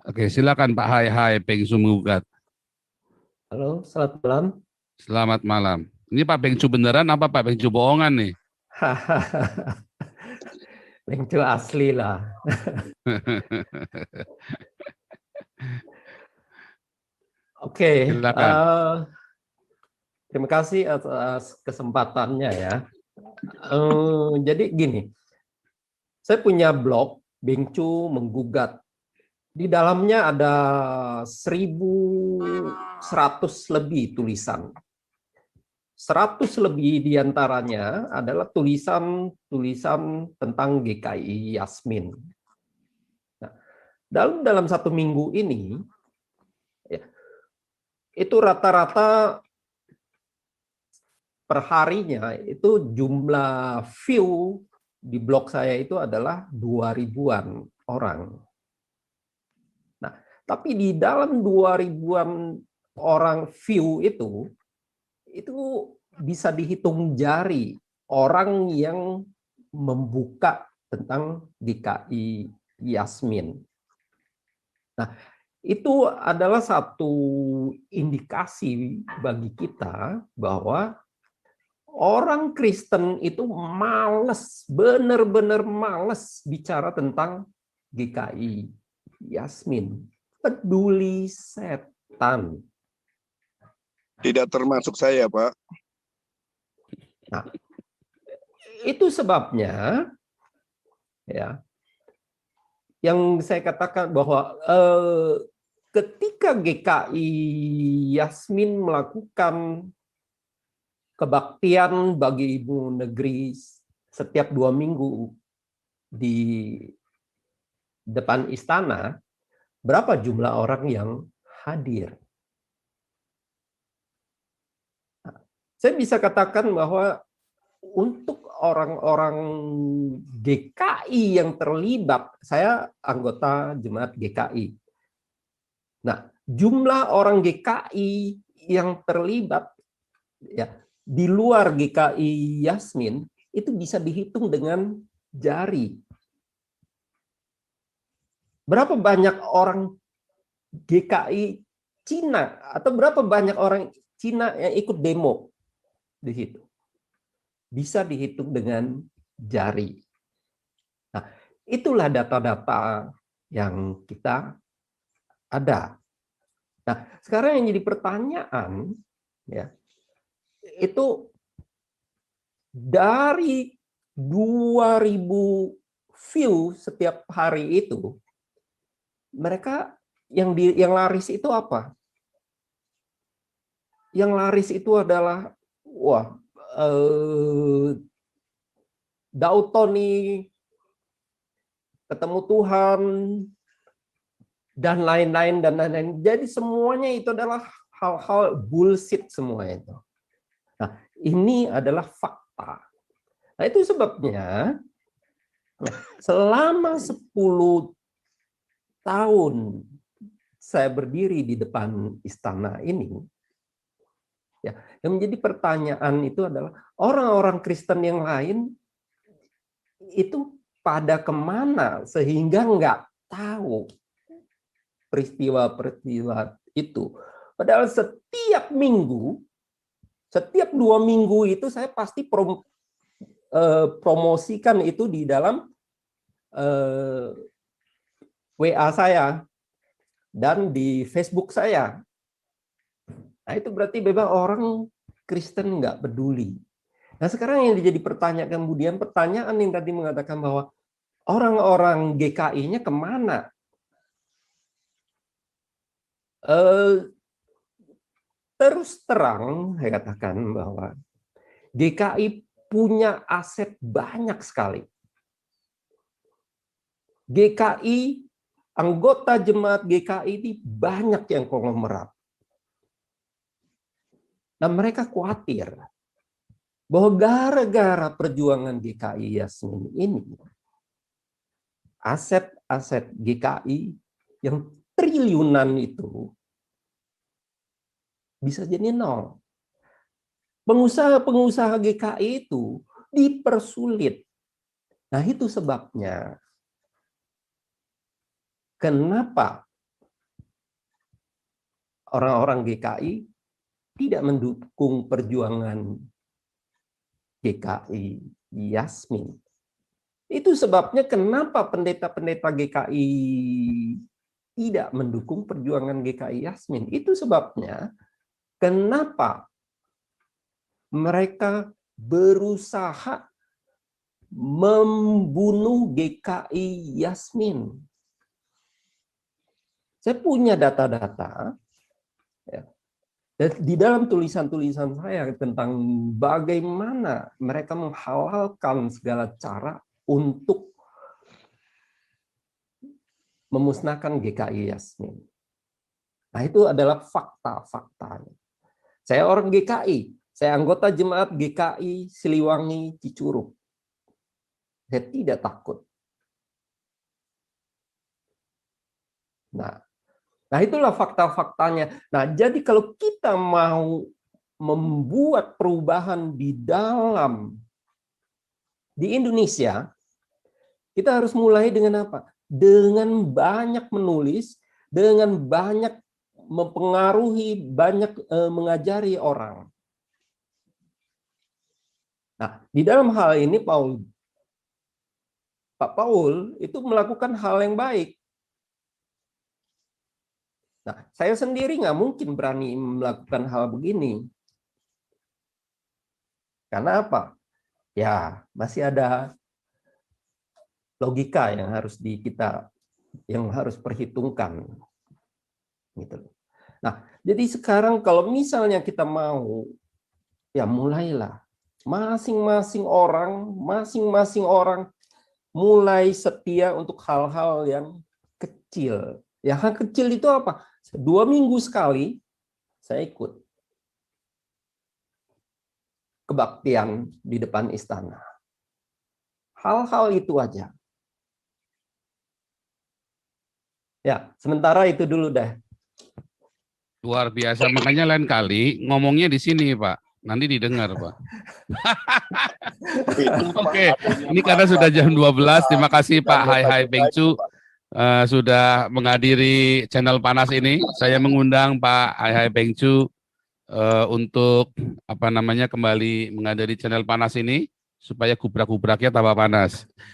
Oke, silakan Pak Hai Hai Pengsu menggugat. Halo, selamat malam. Selamat malam. Ini Pak Pengsu beneran apa Pak Pengsu bohongan nih? Pengcu asli lah. Oke, Silakan. terima kasih atas kesempatannya ya. Jadi gini, saya punya blog Bengcu Menggugat. Di dalamnya ada 1.100 lebih tulisan. 100 lebih diantaranya adalah tulisan-tulisan tentang GKI Yasmin. Nah, dalam 1 minggu ini, ya, itu rata-rata per harinya itu jumlah view di blog saya itu adalah 2.000-an orang. Nah, tapi di dalam 2.000-an orang view itu bisa dihitung jari orang yang membuka tentang GKI Yasmin. Nah, itu adalah satu indikasi bagi kita bahwa orang Kristen itu males, benar-benar males bicara tentang GKI Yasmin. Peduli setan. Tidak termasuk saya, Pak. Nah, itu sebabnya ya yang saya katakan bahwa ketika GKI Yasmin melakukan kebaktian bagi ibu negeri setiap 2 minggu di depan istana, berapa jumlah orang yang hadir? Saya bisa katakan bahwa untuk orang-orang GKI yang terlibat, saya anggota jemaat GKI. Nah, jumlah orang GKI yang terlibat ya di luar GKI Yasmin itu bisa dihitung dengan jari. Berapa banyak orang GKI Cina atau berapa banyak orang Cina yang ikut demo di situ? Bisa dihitung dengan jari. Nah, itulah data-data yang kita ada. Nah, sekarang yang jadi pertanyaan ya, itu dari 2.000 view setiap hari itu, mereka yang laris itu apa? Yang laris itu adalah Daud Tony ketemu Tuhan dan lain-lain. Jadi semuanya itu adalah hal-hal bullshit semua itu. Nah, ini adalah fakta. Nah, itu sebabnya selama 10 tahun saya berdiri di depan istana ini, ya, yang menjadi pertanyaan itu adalah orang-orang Kristen yang lain itu pada kemana sehingga nggak tahu peristiwa-peristiwa itu. Padahal setiap minggu, setiap 2 minggu itu saya pasti promosikan itu di dalam WA saya dan di Facebook saya. Nah, itu berarti memang orang Kristen nggak peduli. Nah, sekarang yang jadi pertanyaan yang tadi mengatakan bahwa orang-orang GKI-nya kemana? Terus terang, saya katakan bahwa GKI punya aset banyak sekali. GKI, anggota jemaat GKI ini banyak yang konglomerat. Nah, mereka khawatir bahwa gara-gara perjuangan GKI Yasmin ini, aset-aset GKI yang triliunan itu bisa jadi nol. Pengusaha-pengusaha GKI itu dipersulit. Nah, itu sebabnya kenapa orang-orang GKI tidak mendukung perjuangan GKI Yasmin. Itu sebabnya kenapa pendeta-pendeta GKI tidak mendukung perjuangan GKI Yasmin. Itu sebabnya kenapa mereka berusaha membunuh GKI Yasmin. Saya punya data-data, ya, dan di dalam tulisan-tulisan saya tentang bagaimana mereka menghalalkan segala cara untuk memusnahkan GKI Yasmin. Nah, itu adalah fakta-faktanya. Saya orang GKI, saya anggota jemaat GKI Siliwangi Cicurug. Saya tidak takut. Nah, itulah fakta-faktanya. Nah, jadi kalau kita mau membuat perubahan di Indonesia, kita harus mulai dengan apa? Dengan banyak menulis, dengan banyak mempengaruhi, banyak mengajari orang. Nah, di dalam hal ini Pak Paul itu melakukan hal yang baik. Nah, saya sendiri nggak mungkin berani melakukan hal begini. Karena apa? Ya, masih ada logika yang harus perhitungkan. Gitu. Nah, jadi sekarang kalau misalnya kita mau, ya mulailah. Masing-masing orang mulai setia untuk hal-hal yang kecil. Yang hal kecil itu apa? 2 minggu sekali saya ikut kebaktian di depan istana. Hal-hal itu aja. Ya, sementara itu dulu deh. Luar biasa, makanya lain kali ngomongnya di sini, Pak. Nanti didengar, Pak. Oke, ini karena sudah jam 12. Terima kasih Pak Hai Bengcu sudah menghadiri channel Panas ini. Saya mengundang Pak Hai Bengcu untuk kembali menghadiri channel Panas ini supaya gubrak-gubraknya tambah panas.